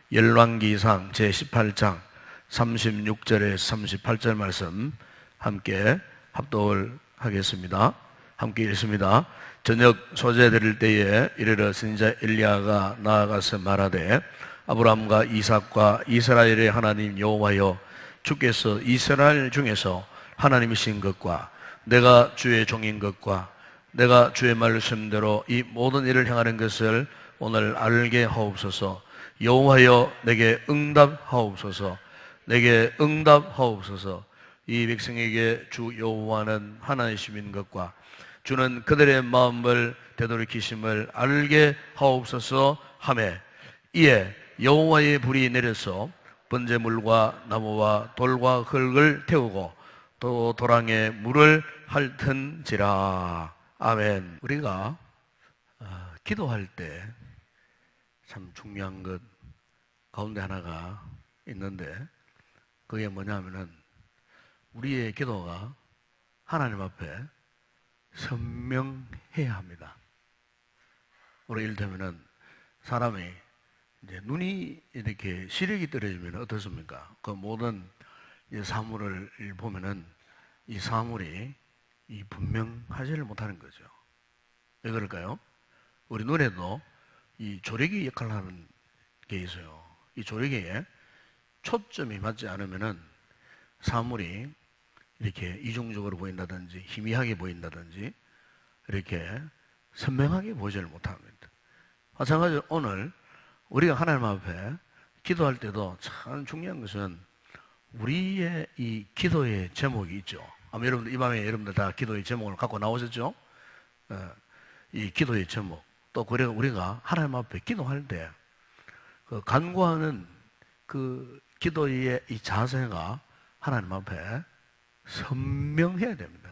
열왕기상 제18장 36절에서 38절 말씀 함께 합독을 하겠습니다. 함께 읽습니다. 저녁 소재 드릴 때에 이르러 선지자 엘리야가 나아가서 말하되 아브라함과 이삭과 이스라엘의 하나님 여호와여, 주께서 이스라엘 중에서 하나님이신 것과 내가 주의 종인 것과 내가 주의 말씀대로 이 모든 일을 행하는 것을 오늘 알게 하옵소서. 여호와여, 내게 응답하옵소서. 내게 응답하옵소서. 이 백성에게 주 여호와는 하나님이신 것과 주는 그들의 마음을 되돌이키심을 알게 하옵소서 하매, 이에 여호와의 불이 내려서 번제물과 나무와 돌과 흙을 태우고 또 도랑에 물을 핥은지라. 아멘. 우리가 기도할 때 참 중요한 것 가운데 하나가 있는데, 그게 뭐냐면은 우리의 기도가 하나님 앞에 선명해야 합니다. 우리 이를테면은 사람이 이제 눈이 이렇게 시력이 떨어지면 어떻습니까? 그 모든 사물을 보면은 이 사물이 분명하지를 못하는 거죠. 왜 그럴까요? 우리 눈에도 이 조리개 역할을 하는 게 있어요. 이 조리개에 초점이 맞지 않으면은 사물이 이렇게 이중적으로 보인다든지 희미하게 보인다든지 이렇게 선명하게 보이지를 못합니다. 마찬가지로 오늘 우리가 하나님 앞에 기도할 때도 참 중요한 것은 우리의 이 기도의 제목이 있죠. 아마 여러분들 이 밤에 여러분들 다 기도의 제목을 갖고 나오셨죠? 이 기도의 제목. 또 그래서 우리가 하나님 앞에 기도할 때 그 간구하는 그 기도의 이 자세가 하나님 앞에 선명해야 됩니다.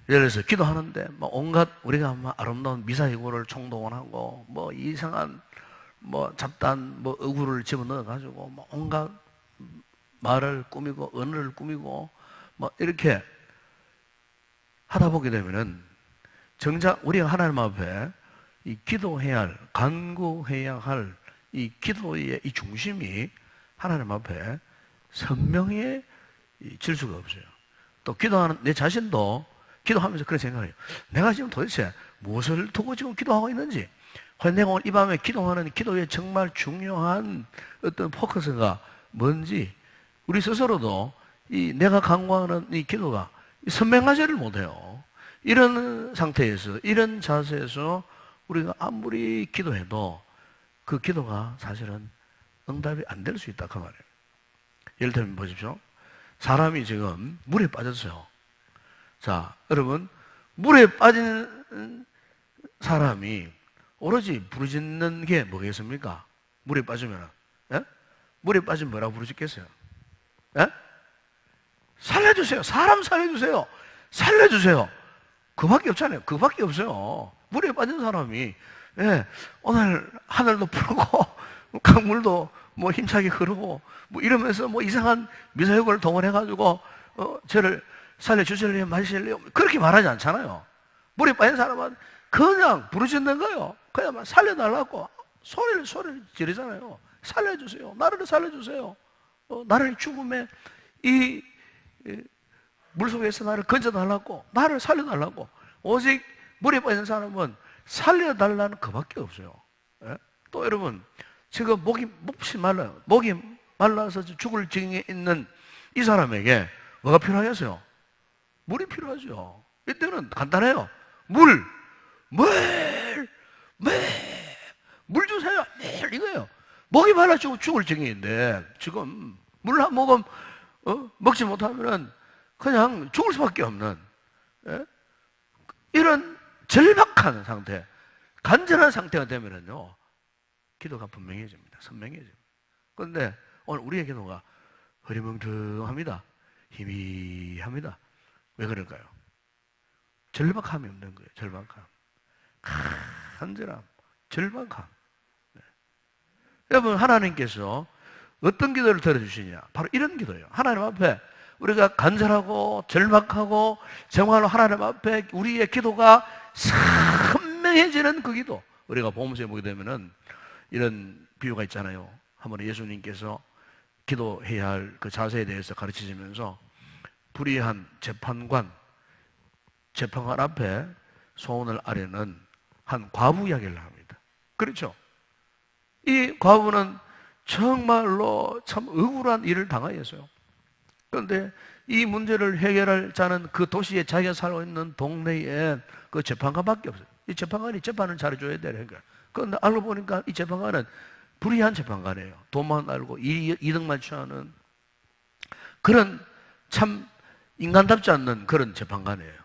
예를 들어서 기도하는데 온갖 우리가 아름다운 미사여구를 총동원하고 이상한 잡다한 어구를 집어넣어 가지고 온갖 말을 꾸미고 언어를 꾸미고 이렇게 하다 보게 되면은 정작 우리가 하나님 앞에 이 기도해야 할, 간구해야 할 이 기도의 이 중심이 하나님 앞에 선명해질 수가 없어요. 또 기도하는 내 자신도 기도하면서 그런 생각을 해요. 내가 지금 도대체 무엇을 두고 지금 기도하고 있는지, 과연 내가 오늘 이 밤에 기도하는 기도의 정말 중요한 어떤 포커스가 뭔지, 우리 스스로도 이 내가 간구하는 이 기도가 선명하지를 못해요. 이런 상태에서, 이런 자세에서 우리가 아무리 기도해도 그 기도가 사실은 응답이 안 될 수 있다 그 말이에요. 예를 들면 보십시오. 사람이 지금 물에 빠졌어요. 자, 여러분, 물에 빠진 사람이 오로지 부르짖는 게 뭐겠습니까? 물에 빠지면, 예? 물에 빠지면 뭐라고 부르짖겠어요? 예? 살려주세요. 사람 살려주세요. 살려주세요. 그밖에 없잖아요. 그밖에 없어요. 물에 빠진 사람이, 예, 오늘 하늘도 푸르고 강물도 힘차게 흐르고 이러면서 이상한 미사여구를 동원해가지고 저를 살려주실래요? 마실래요? 그렇게 말하지 않잖아요. 물에 빠진 사람은 그냥 부르짖는 거예요. 그냥 살려달라고 소리를 지르잖아요. 살려주세요. 나를 살려주세요. 나를 죽음에 이 물속에서 나를 건져달라고, 나를 살려달라고. 오직 물에 빠진 사람은 살려달라는 그밖에 없어요. 예? 또 여러분, 지금 목이 말라요. 목이 말라서 죽을 징에 있는 이 사람에게 뭐가 필요하겠어요? 물이 필요하죠. 이때는 간단해요. 물 주세요. 매일 이거예요. 목이 말라 죽을 징인데 지금 물 한 모금 먹지 못하면은 그냥 죽을 수밖에 없는, 예? 이런 절박한 상태, 간절한 상태가 되면은요, 기도가 분명해집니다. 선명해집니다. 그런데 오늘 우리의 기도가 흐리멍텅합니다. 희미합니다. 왜 그럴까요? 절박함이 없는 거예요. 절박함. 간절함, 절박함. 네. 여러분, 하나님께서 어떤 기도를 들어주시냐? 바로 이런 기도예요. 하나님 앞에 우리가 간절하고 절박하고 정말로 하나님 앞에 우리의 기도가 선명해지는 그 기도, 우리가 보면서 보게 되면은 이런 비유가 있잖아요. 한번 예수님께서 기도해야 할 그 자세에 대해서 가르치시면서 불의한 재판관 앞에 소원을 아뢰는 한 과부 이야기를 합니다. 그렇죠? 이 과부는 정말로 참 억울한 일을 당하였어요. 그런데 이 문제를 해결할 자는 그 도시에 자기가 살고 있는 동네에 그 재판관밖에 없어요. 이 재판관이 재판을 잘해줘야 되니까. 그런데 알고 보니까 이 재판관은 불의한 재판관이에요. 돈만 알고 이득만 취하는 그런 참 인간답지 않는 그런 재판관이에요.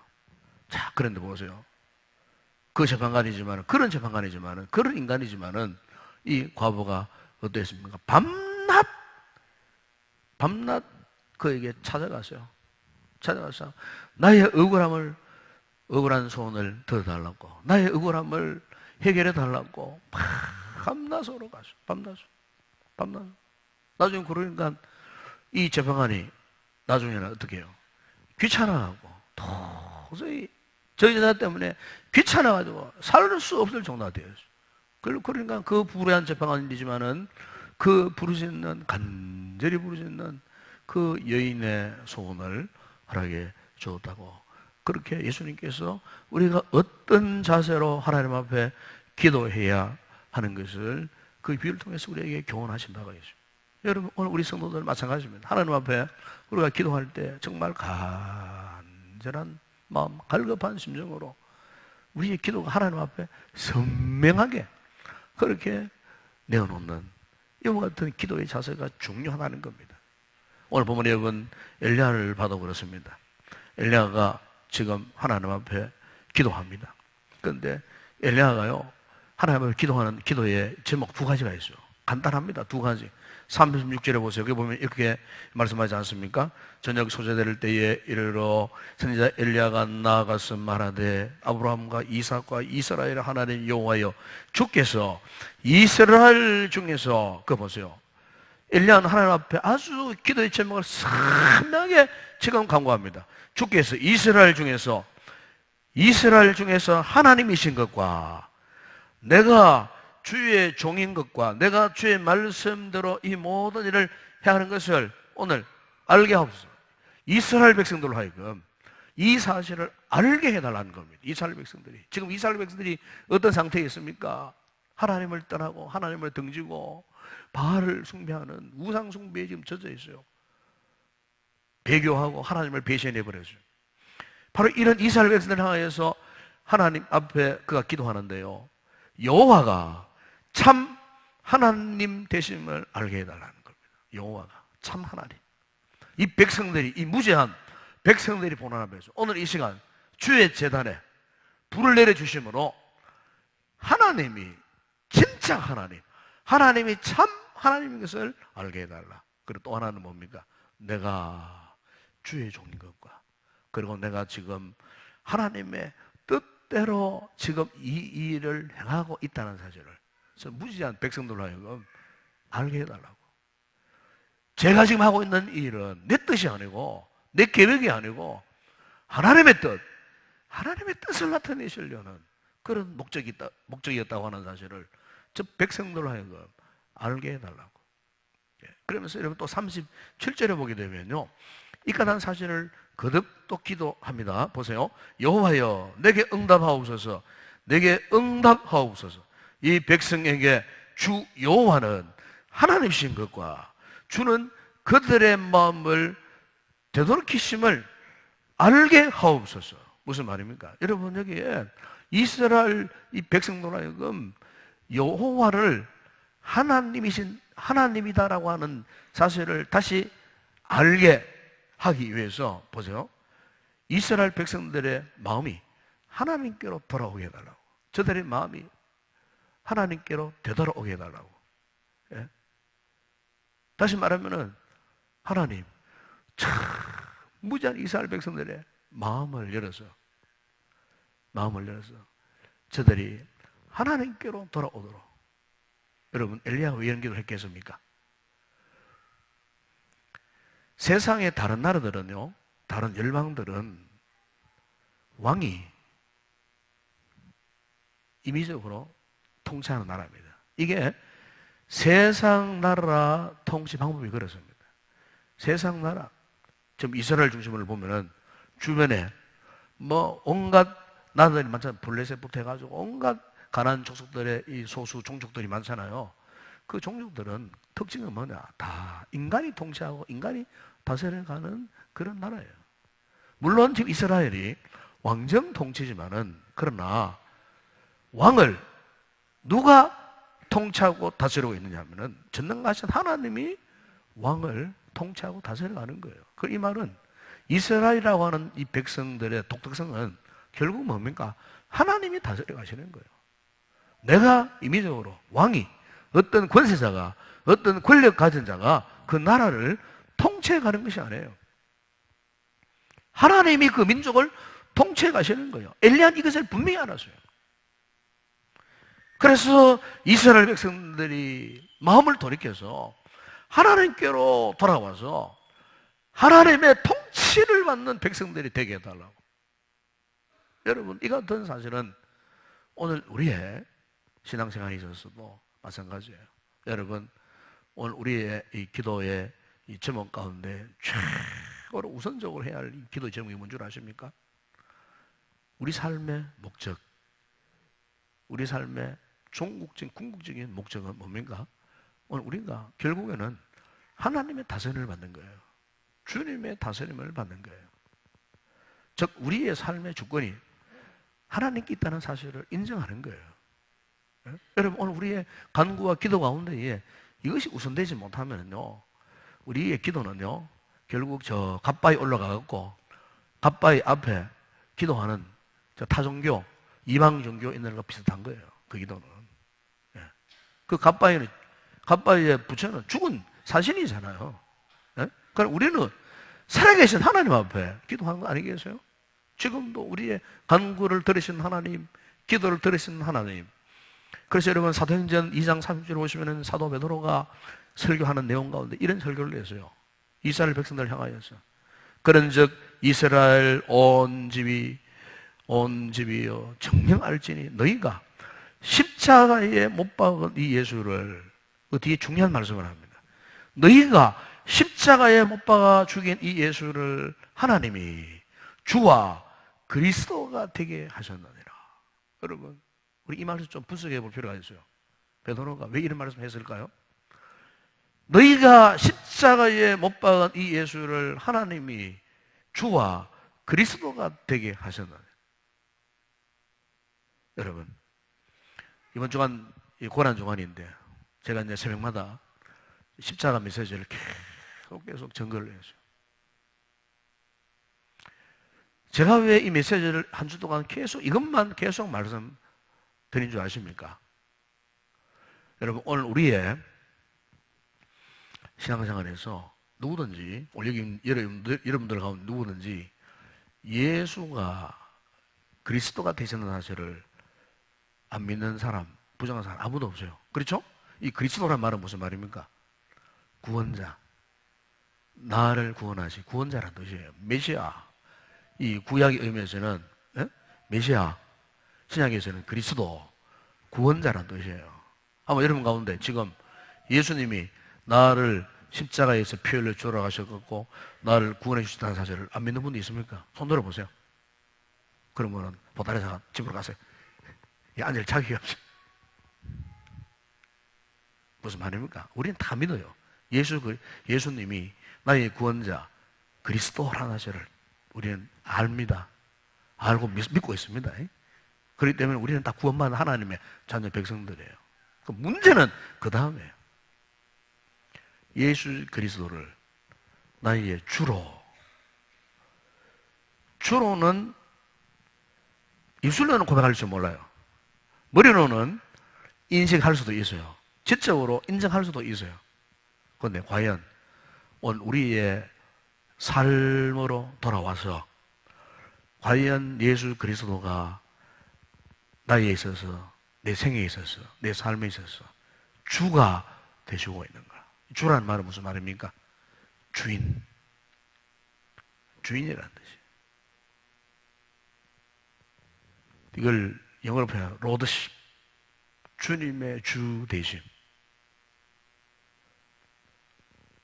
자, 그런데 보세요. 그 재판관이지만은, 그런 재판관이지만은, 그런 인간이지만은, 이 과부가 어땠습니까? 밤낮 그에게 찾아가서 나의 억울한 소원을 들어달라고, 나의 억울함을 해결해 달라고, 밤낮으로 가서, 밤낮. 나중에 그러니까 이 재판관이 나중에는 어떻게 해요? 귀찮아하고, 도저히 저 여자 때문에 귀찮아가지고 살 수 없을 정도가 되었어요. 그러니까 그 불의한 재판관이지만은 그 간절히 부르짖는 그 여인의 소원을 허락해 주었다고. 그렇게 예수님께서 우리가 어떤 자세로 하나님 앞에 기도해야 하는 것을 그 비유를 통해서 우리에게 교훈하신 바가 있습니다. 여러분, 오늘 우리 성도들 마찬가지입니다. 하나님 앞에 우리가 기도할 때 정말 간절한 마음, 갈급한 심정으로 우리의 기도가 하나님 앞에 선명하게 그렇게 내어놓는 이와 같은 기도의 자세가 중요하다는 겁니다. 오늘 보면 여러분 엘리야를 봐도 그렇습니다. 엘리야가 지금 하나님 앞에 기도합니다. 그런데 엘리야가요 하나님 앞에 기도하는 기도의 제목 두 가지가 있어요. 간단합니다. 두 가지. 36절에 보세요. 여기 보면 이렇게 말씀하지 않습니까? 저녁 소재될 때에 이르러 선지자 엘리야가 나아가서 말하되 아브라함과 이삭과 이스라엘 하나님 여호와여 주께서 이스라엘 중에서 그 보세요. 엘리야는 하나님 앞에 아주 기도의 제목을 선명하게 지금 강구합니다. 주께서 이스라엘 중에서 하나님이신 것과 내가 주의 종인 것과 내가 주의 말씀대로 이 모든 일을 행하는 것을 오늘 알게 하옵소서. 이스라엘 백성들로 하여금 이 사실을 알게 해달라는 겁니다. 이스라엘 백성들이 지금 이스라엘 백성들이 어떤 상태에 있습니까? 하나님을 떠나고 하나님을 등지고 바알을 숭배하는 우상 숭배에 지금 젖어 있어요. 배교하고 하나님을 배신해 버렸어요. 바로 이런 이스라엘 백성들을 향하여서 하나님 앞에 그가 기도하는데요. 여호와가 참 하나님 되심을 알게 해달라는 겁니다. 여호와가 참 하나님. 이 백성들이, 이 무죄한 백성들이 보는 앞에서 오늘 이 시간 주의 제단에 불을 내려주심으로 하나님이 진짜 하나님이 참 하나님인 것을 알게 해달라. 그리고 또 하나는 뭡니까? 내가 주의 종인 것과 그리고 내가 지금 하나님의 뜻대로 지금 이 일을 행하고 있다는 사실을 무지한 백성들로 하여금 알게 해달라고. 제가 지금 하고 있는 이 일은 내 뜻이 아니고 내 계획이 아니고 하나님의 뜻을 나타내시려는 그런 목적이었다고 하는 사실을 저 백성들로 하여금 알게 해달라고. 그러면서 여러분 또 37절에 보게 되면요, 이까한 사실을 거듭 또 기도합니다. 보세요. 여호와여 내게 응답하옵소서. 내게 응답하옵소서. 이 백성에게 주 여호와는 하나님이신 것과 주는 그들의 마음을 되돌이키심을 알게 하옵소서. 무슨 말입니까? 여러분 여기에 이스라엘 이 백성들 하여금 여호와를 하나님이다라고 하는 사실을 다시 알게 하기 위해서 보세요. 이스라엘 백성들의 마음이 하나님께로 돌아오게 해달라고. 저들의 마음이 하나님께로 되돌아오게 해달라고. 예? 다시 말하면은 하나님 참 무지한 이스라엘 백성들의 마음을 열어서 저들이 하나님께로 돌아오도록. 여러분 엘리야가 왜 이런 기도를 했겠습니까? 세상의 다른 나라들은요, 다른 열방들은 왕이 임의적으로 통치하는 나라입니다. 이게 세상 나라 통치 방법이 그렇습니다. 세상 나라, 지금 이스라엘 중심으로 보면은 주변에 뭐 온갖 나라들이 많잖아요. 블레셋부터 해가지고 온갖 가난한 족속들의 이 소수 종족들이 많잖아요. 그 종족들은 특징은 뭐냐? 다 인간이 통치하고 인간이 다스려가는 그런 나라예요. 물론 지금 이스라엘이 왕정 통치지만은, 그러나 왕을 누가 통치하고 다스리고 있느냐 하면은 전능하신 하나님이 왕을 통치하고 다스려가는 거예요. 그 이 말은 이스라엘이라고 하는 이 백성들의 독특성은 결국 뭡니까? 하나님이 다스려 가시는 거예요. 내가 임의적으로 왕이, 어떤 권세자가, 어떤 권력 가진 자가 그 나라를 통치해 가는 것이 아니에요. 하나님이 그 민족을 통치해 가시는 거예요. 엘리야는 이것을 분명히 알았어요. 그래서 이스라엘 백성들이 마음을 돌이켜서 하나님께로 돌아와서 하나님의 통치를 받는 백성들이 되게 해달라고. 여러분, 이 같은 사실은 오늘 우리의 신앙생활에 있어서도 마찬가지예요. 여러분, 오늘 우리의 이 기도의 이 제목 가운데 최고로 우선적으로 해야 할 이 기도 제목이 뭔 줄 아십니까? 우리 삶의 목적, 우리 삶의 종국적인, 궁극적인 목적은 뭡니까? 오늘 우리가 결국에는 하나님의 다스림을 받는 거예요. 주님의 다스림을 받는 거예요. 즉 우리의 삶의 주권이 하나님께 있다는 사실을 인정하는 거예요. 네? 여러분, 오늘 우리의 간구와 기도 가운데에 이것이 우선되지 못하면요, 우리의 기도는요, 결국 저 갓바위 올라가갖고 갓바위 앞에 기도하는 저 타종교, 이방 종교 있는 것과 비슷한 거예요. 그 기도는. 네. 그 갓바위의 부처는 죽은 사신이잖아요. 네? 그럼 우리는 살아계신 하나님 앞에 기도하는 거 아니겠어요? 지금도 우리의 간구를 들으신 하나님, 기도를 들으신 하나님. 그래서 여러분, 사도행전 2장 30절에 보시면 사도 베드로가 설교하는 내용 가운데 이런 설교를 했어요. 이스라엘 백성들을 향하여서. 그런즉 이스라엘 온 집이여 정녕 알지니 너희가 십자가에 못 박은 이 예수를, 그 뒤에 중요한 말씀을 합니다. 너희가 십자가에 못 박아 죽인 이 예수를 하나님이 주와 그리스도가 되게 하셨느니라. 여러분, 우리 이 말씀 좀 분석해 볼 필요가 있어요. 베드로가 왜 이런 말씀을 했을까요? 너희가 십자가에 못 박은 이 예수를 하나님이 주와 그리스도가 되게 하셨느니라. 여러분, 이번 주간 고난 주간인데 제가 이제 새벽마다 십자가 메시지를 계속 전거를 했어요. 제가 왜 이 메시지를 한 주 동안 이것만 계속 말씀드린 줄 아십니까? 여러분, 오늘 우리의 신앙생활에서 누구든지, 여기 여러분들 가운데 누구든지 예수가 그리스도가 되시는 사실을 안 믿는 사람, 부정한 사람 아무도 없어요. 그렇죠? 이 그리스도란 말은 무슨 말입니까? 구원자, 나를 구원하시, 구원자란 뜻이에요. 메시아. 이 구약의 의미에서는 메시아, 신약에서는 그리스도, 구원자란 뜻이에요. 아마 여러분 가운데 지금 예수님이 나를 십자가에서 피 흘려 돌아가셨고 나를 구원해 주셨다는 사실을 안 믿는 분이 있습니까? 손 들어보세요. 그러면은 보따리사가 집으로 가세요. 앉을 자격이 없어요. 무슨 말입니까? 우리는 다 믿어요. 예수님이 나의 구원자 그리스도라는 사실을 우리는 압니다. 알고 믿고 있습니다. 그렇기 때문에 우리는 다 구원받은 하나님의 자녀 백성들이에요. 그 문제는 그 다음에요. 예수 그리스도를 나의 주로는 입술로는 고백할 줄 몰라요. 머리로는 인식할 수도 있어요. 지적으로 인정할 수도 있어요. 그런데 과연 오늘 우리의 삶으로 돌아와서 과연 예수 그리스도가 나에 있어서, 내 생에 있어서, 내 삶에 있어서 주가 되시고 있는가? 주라는 말은 무슨 말입니까? 주인이라는 뜻이에요. 이걸 영어로 표현하면 로드십, 주님의 주 되심.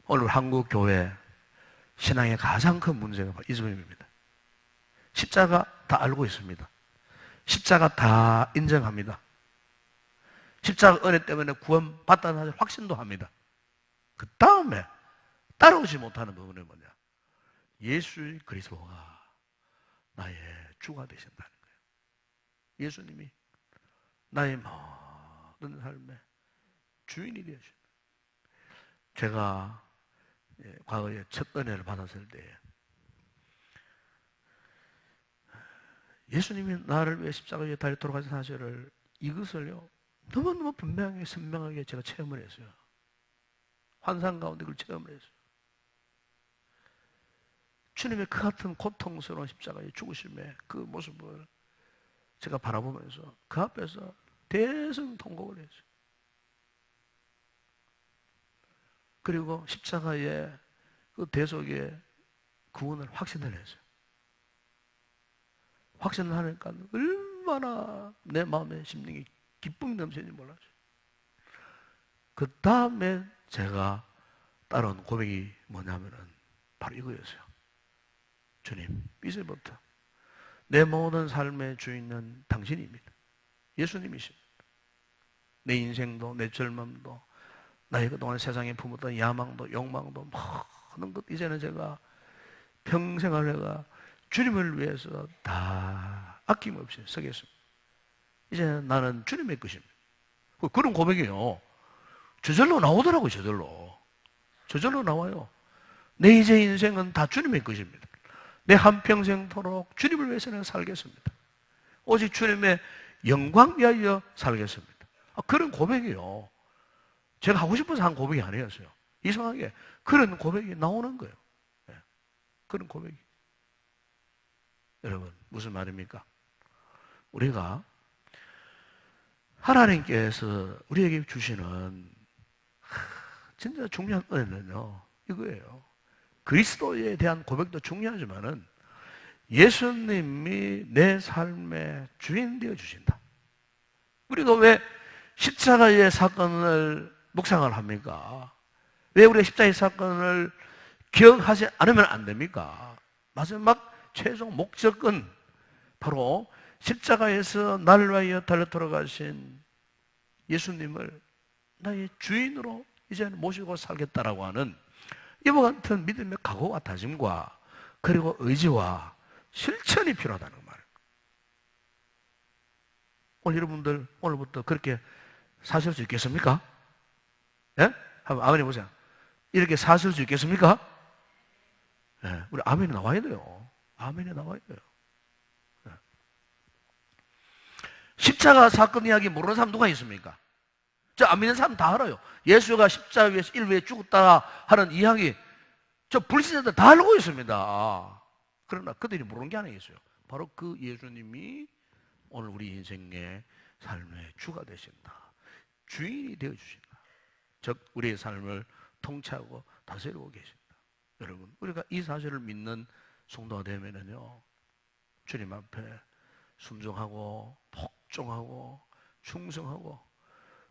오늘 한국 교회 신앙의 가장 큰 문제가 바로 이 점입니다. 십자가 다 알고 있습니다. 십자가 다 인정합니다. 십자가 은혜 때문에 구원받다는 확신도 합니다. 그 다음에 따라오지 못하는 부분은 뭐냐? 예수 그리스도가 나의 주가 되신다는 거예요. 예수님이 나의 모든 삶의 주인이 되십니다. 제가 과거에 첫 은혜를 받았을 때 예수님이 나를 위해 십자가 위에 달려 돌아가신 사실을 이것을요 너무너무 분명하게 선명하게 제가 체험을 했어요. 환상 가운데 그걸 체험을 했어요. 주님의 그 같은 고통스러운 십자가의 죽으심의 그 모습을 제가 바라보면서 그 앞에서 대성통곡을 했어요. 그리고 십자가의 그 대속의 구원을 확신을 했어요. 확신을 하니까 얼마나 내 마음의 심령이 기쁨이 넘치는지 몰랐어요. 그 다음에 제가 따라온 고백이 뭐냐면은 바로 이거였어요. 주님, 이제부터 내 모든 삶의 주인은 당신입니다. 예수님이십니다. 내 인생도, 내 젊음도, 나의 그동안 세상에 품었던 야망도, 욕망도 모든 것 이제는 제가 평생을 내가 주님을 위해서 다 아낌없이 쓰겠습니다. 이제 나는 주님의 것입니다. 그런 고백이에요. 저절로 나오더라고요. 저절로 나와요. 내 이제 인생은 다 주님의 것입니다. 내 한평생토록 주님을 위해서 내가 살겠습니다. 오직 주님의 영광 위하여 살겠습니다. 그런 고백이에요. 제가 하고 싶어서 한 고백이 아니었어요. 이상하게 그런 고백이 나오는 거예요. 네. 그런 고백이. 여러분, 무슨 말입니까? 우리가 하나님께서 우리에게 주시는 진짜 중요한 은혜는요, 이거예요. 그리스도에 대한 고백도 중요하지만은 예수님이 내 삶의 주인 되어 주신다. 우리가 왜 십자가의 사건을 묵상을 합니까? 왜 우리가 십자가의 사건을 기억하지 않으면 안 됩니까? 마지막 최종 목적은 바로 십자가에서 나를 위하여 달려 돌아가신 예수님을 나의 주인으로 이제는 모시고 살겠다라고 하는 이와 같은 믿음의 각오와 다짐과 그리고 의지와 실천이 필요하다는 말이에요. 오늘 여러분들 오늘부터 그렇게 사실 수 있겠습니까? 예? 한번 아멘해 보세요. 이렇게 사실 수 있겠습니까? 예, 우리 아멘이 나와야 돼요. 아멘이 나와야 돼요. 예. 십자가 사건 이야기 모르는 사람 누가 있습니까? 저 안 믿는 사람 다 알아요. 예수가 십자가 위에서 일부에 죽었다 하는 이야기 저 불신자들 다 알고 있습니다. 그러나 그들이 모르는 게 하나 있어요. 바로 그 예수님이 오늘 우리 인생의 삶의 주가 되신다. 주인이 되어주신다. 즉 우리의 삶을 통치하고 다스리고 계신다. 여러분, 우리가 이 사실을 믿는 성도가 되면은요, 주님 앞에 순종하고 복종하고 충성하고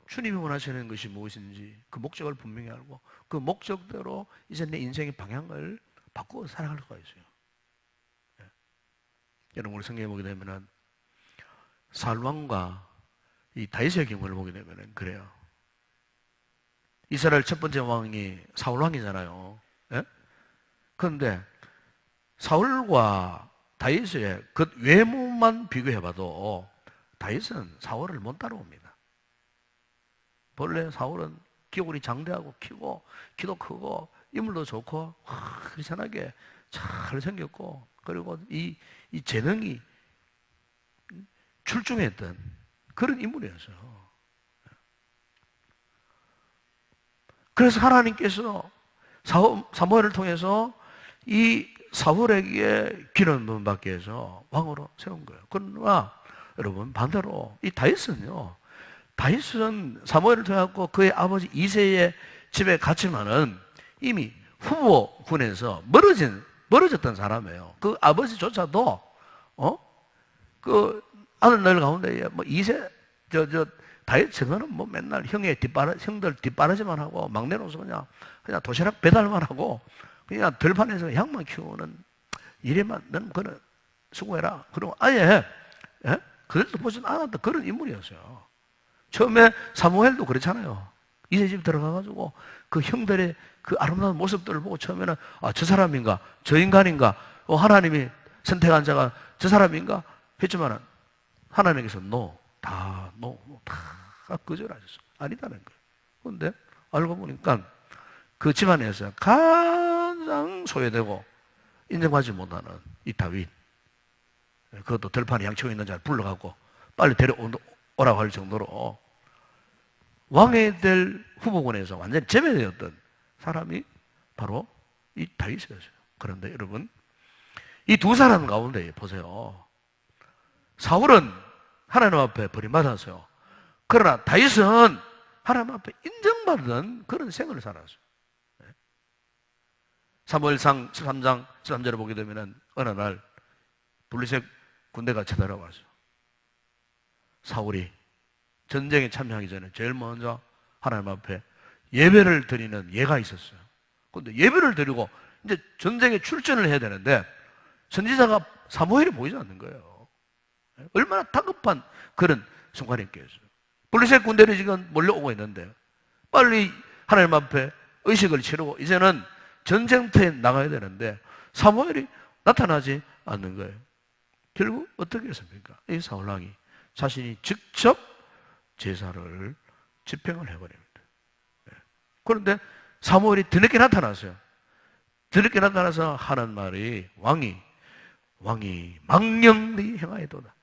주님이 원하시는 것이 무엇인지 그 목적을 분명히 알고 그 목적대로 이제 내 인생의 방향을 바꾸어 살아갈 수가 있어요. 네. 여러분, 우리 성경에 보게 되면은 사울왕과 이 다윗의 경우를 보게 되면은 그래요. 이스라엘 첫 번째 왕이 사울왕이잖아요. 네? 그런데 사울과 다윗의 그 외모만 비교해봐도 다윗은 사울을 못 따라옵니다. 본래 사울은 기골이 장대하고 키고 키도 크고 인물도 좋고 희선하게 잘 생겼고 그리고 이 재능이 출중했던 그런 인물이었어요. 그래서 하나님께서 사무엘을 통해서 이 사울에게 기름을 받기 위해서 왕으로 세운 거예요. 그러나 여러분 반대로 이 다윗은요, 다윗은 사무엘을 통해서 그의 아버지 이새의 집에 갔지만은 이미 후보군에서 멀어졌던 사람이에요. 그 아버지조차도 그 아들 날 가운데 뭐 이새 다윗성은 뭐 맨날 형들 뒷바라지만 하고 막내로서 그냥 도시락 배달만 하고 그냥 들판에서 양만 키우는 이래만 너는 그런 수고해라. 그러고 아예 그래도 보진 않았던 그런 인물이었어요. 처음에 사무엘도 그렇잖아요. 이세 집 들어가가지고 그 형들의 그 아름다운 모습들을 보고 처음에는 저 사람인가? 저 인간인가? 하나님이 선택한 자가 저 사람인가? 했지만은 하나님께서 다 거절하셨어. 아니다는 거예요. 그런데 알고 보니까 그 집안에서 가장 소외되고 인정받지 못하는 이 다윗, 그것도 들판에 양치고 있는 자를 불러가고 빨리 데려오라고 할 정도로 왕이 될 후보군에서 완전히 제외되었던 사람이 바로 이 다윗이었어요. 그런데 여러분, 이 두 사람 가운데 보세요. 사울은 하나님 앞에 버림받았어요. 그러나 다윗은 하나님 앞에 인정받은 그런 생을 살았어요. 사무엘상 13장 13절에 보게 되면 어느 날 블레셋 군대가 쳐들어왔어요. 사울이 전쟁에 참여하기 전에 제일 먼저 하나님 앞에 예배를 드리는 예가 있었어요. 그런데 예배를 드리고 이제 전쟁에 출전을 해야 되는데 선지자가 사무엘이 보이지 않는 거예요. 얼마나 다급한 그런 순간이었겠어요. 블레셋 군대는 지금 몰려오고 있는데 빨리 하나님 앞에 의식을 치르고 이제는 전쟁터에 나가야 되는데 사무엘이 나타나지 않는 거예요. 결국 어떻게 했습니까? 이 사울왕이 자신이 직접 제사를 집행을 해버립니다. 그런데 사무엘이 뒤늦게 나타났어요. 뒤늦게 나타나서 하는 말이 왕이 망령되이 행하여도다.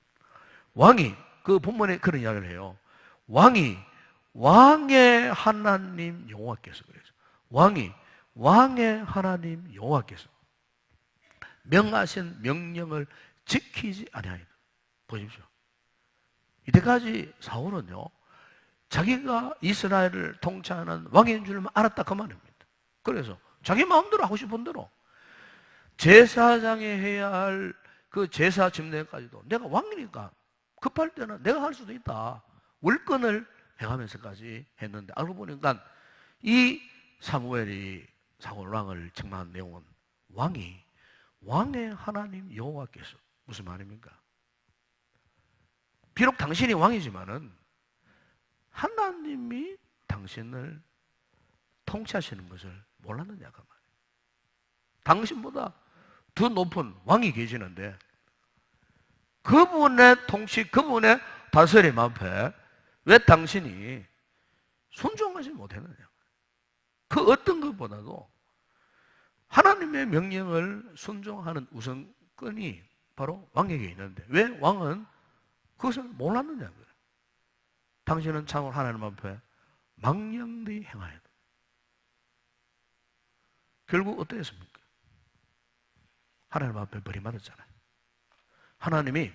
왕이 그 본문에 그런 이야기를 해요. 왕의 하나님 여호와께서 그래서 왕의 하나님 여호와께서 명하신 명령을 지키지 아니하였다. 보십시오. 이때까지 사울은요, 자기가 이스라엘을 통치하는 왕인 줄만 알았다 그 말입니다. 그래서 자기 마음대로 하고 싶은 대로 제사장이 해야 할 그 제사 집례까지도 내가 왕이니까 급할 때는 내가 할 수도 있다. 월권을 해가면서까지 했는데 알고 보니까 이 사무엘이 사울 왕을 책망한 내용은 왕의 하나님 여호와께서 무슨 말입니까? 비록 당신이 왕이지만은 하나님이 당신을 통치하시는 것을 몰랐느냐 그 말이에요. 당신보다 더 높은 왕이 계시는데 그분의 통치, 그분의 다스림 앞에 왜 당신이 순종하지 못했느냐. 그 어떤 것보다도 하나님의 명령을 순종하는 우선권이 바로 왕에게 있는데 왜 왕은 그것을 몰랐느냐. 당신은 참으로 하나님 앞에 망령되이 행하여도 결국 어떠했습니까? 하나님 앞에 버림받았잖아요. 하나님이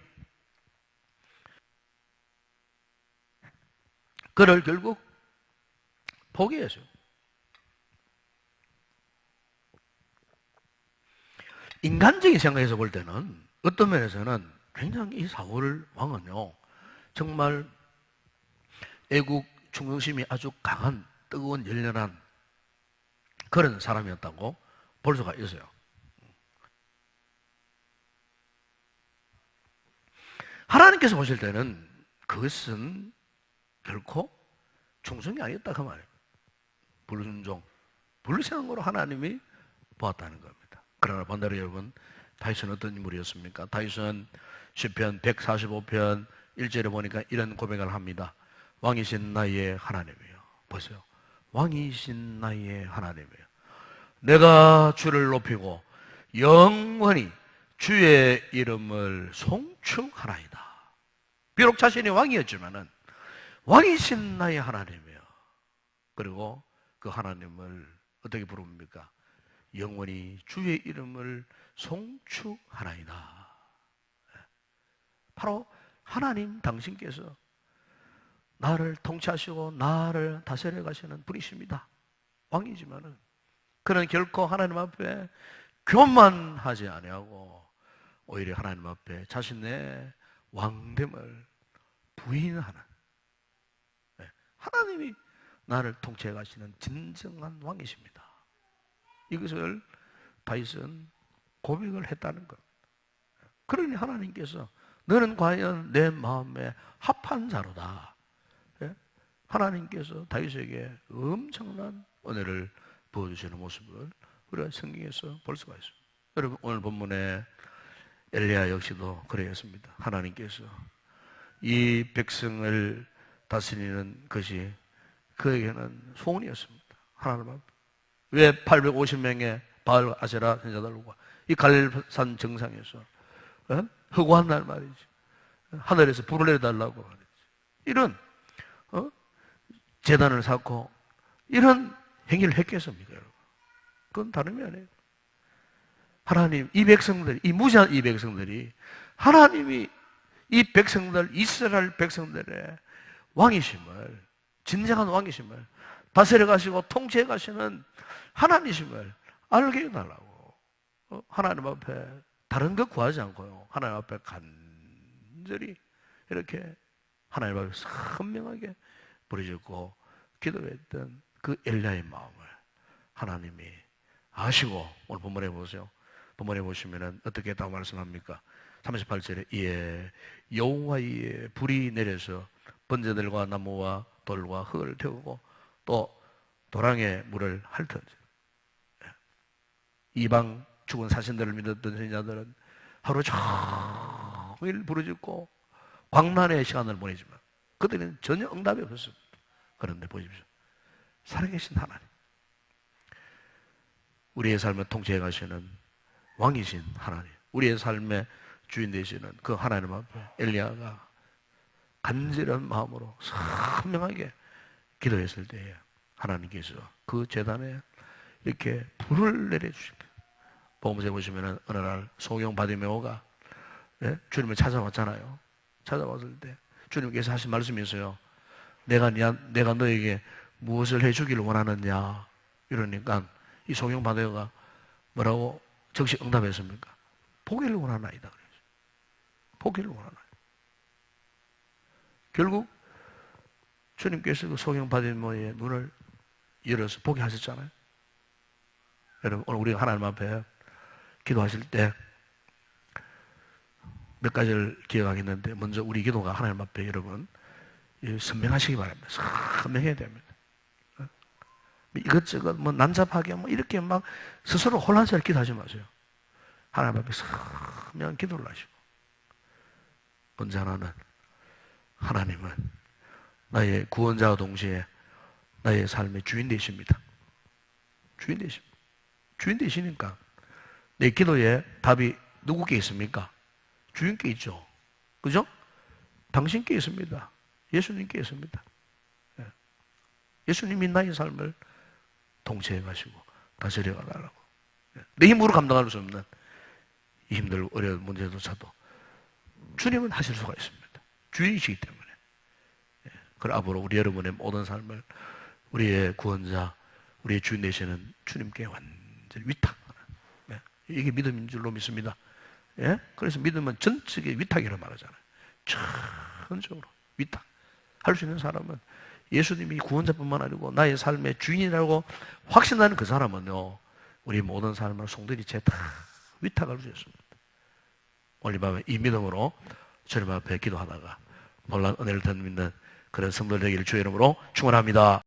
그를 결국 포기했어요. 인간적인 생각에서 볼 때는 어떤 면에서는 굉장히 이 사울 왕은요 정말 애국 충성심이 아주 강한 뜨거운 열렬한 그런 사람이었다고 볼 수가 있어요. 하나님께서 보실 때는 그것은 결코 충성이 아니었다 그 말이에요. 불순종, 불신한 거로 하나님이 보았다는 겁니다. 그러나 반대로 여러분, 다윗은 어떤 인물이었습니까? 다윗은 시편 145편 1절에 보니까 이런 고백을 합니다. 왕이신 나의 하나님이요. 보세요. 왕이신 나의 하나님이요. 내가 주를 높이고 영원히 주의 이름을 송축하나이다. 비록 자신이 왕이었지만은 왕이신 나의 하나님이요. 그리고 그 하나님을 어떻게 부릅니까? 영원히 주의 이름을 송축하나이다. 바로 하나님 당신께서 나를 통치하시고 나를 다스려 가시는 분이십니다. 왕이지만은 그는 결코 하나님 앞에 교만하지 아니하고 오히려 하나님 앞에 자신의 왕됨을 부인하는 하나님이 나를 통치해 가시는 진정한 왕이십니다. 이것을 다윗은 고백을 했다는 것. 그러니 하나님께서 너는 과연 내 마음에 합한 자로다. 예? 하나님께서 다윗에게 엄청난 은혜를 부어주시는 모습을 우리가 성경에서 볼 수가 있습니다. 여러분 오늘 본문에 엘리야 역시도 그러했습니다. 하나님께서 이 백성을 다스리는 것이 그에게는 소원이었습니다. 하나님 앞에. 왜 850명의 바알 아세라 선지자들과 이 갈렙산 정상에서 허구한단 말이지. 하늘에서 불을 내려달라고 말이지. 이런 제단을 쌓고 이런 행위를 했겠습니까, 여러분? 그건 다름이 아니에요. 하나님, 이 백성들, 이 무지한 이 백성들이 하나님이 이 백성들, 이스라엘 백성들의 왕이심을, 진정한 왕이심을 다스려 가시고 통치해 가시는 하나님이심을 알게 해달라고. 하나님 앞에 다른 것 구하지 않고요. 하나님 앞에 간절히 이렇게 하나님 앞에 선명하게 부르짖고 기도했던 그 엘리야의 마음을 하나님이 아시고 오늘 본문에 보세요. 본문에 보시면은 어떻게 했다고 말씀합니까? 38절에 이에 여호와의 불이 내려서 번제들과 나무와 돌과 흙을 태우고 또 도랑의 물을 핥은지. 이방 죽은 사신들을 믿었던 선지자들은 하루 종일 부르짖고 광란의 시간을 보내지만 그들은 전혀 응답이 없었습니다. 그런데 보십시오. 살아계신 하나님, 우리의 삶을 통치해 가시는 왕이신 하나님, 우리의 삶의 주인 되시는 그 하나님 앞에 엘리야가 간절한 마음으로 선명하게 기도했을 때에 하나님께서 그 제단에 이렇게 불을 내려주십니다. 복음서에 보시면 어느 날 소경 바디메오가 주님을 찾아왔잖아요. 찾아왔을 때 주님께서 하신 말씀이 있어요. 내가 너에게 무엇을 해주기를 원하느냐 이러니까 이 소경 바디메오가 뭐라고 즉시 응답했습니까? 보기를 원하나이다. 보기를 원하나이다. 결국 주님께서 그 소경 바디메오의 눈을 열어서 보게 하셨잖아요. 여러분 오늘 우리가 하나님 앞에 기도하실 때 몇 가지를 기억하겠는데 먼저 우리 기도가 하나님 앞에 여러분 선명하시기 바랍니다. 선명해야 됩니다. 이것저것 뭐 난잡하게 뭐 이렇게 막 스스로 혼란스럽게 기도하지 마세요. 하나님 앞에 선명한 기도를 하시고 먼저 하나는 하나님은 나의 구원자와 동시에 나의 삶의 주인 되십니다. 주인 되십니다. 주인 되시니까 내 기도에 답이 누구께 있습니까? 주인께 있죠. 그죠? 당신께 있습니다. 예수님께 있습니다. 예수님이 나의 삶을 통치해 가시고 다스려 가달라고. 내 힘으로 감당할 수 없는 이 힘들고 어려운 문제조차도 주님은 하실 수가 있습니다. 주인이시기 때문에. 그럼 앞으로 우리 여러분의 모든 삶을 우리의 구원자, 우리의 주인 되시는 주님께 완전히 위탁하는 이게 믿음인 줄로 믿습니다. 예? 그래서 믿음은 전적인 위탁이라고 말하잖아요. 전적으로 위탁. 할 수 있는 사람은 예수님이 구원자뿐만 아니고 나의 삶의 주인이라고 확신하는 그 사람은요, 우리 모든 삶을 송두리째 다 위탁할 수 있습니다. 오늘 밤에 이 믿음으로 주님 앞에 기도하다가 놀란 은혜를 듣는 그런 성도들 되기를 주의 이름으로 축원합니다.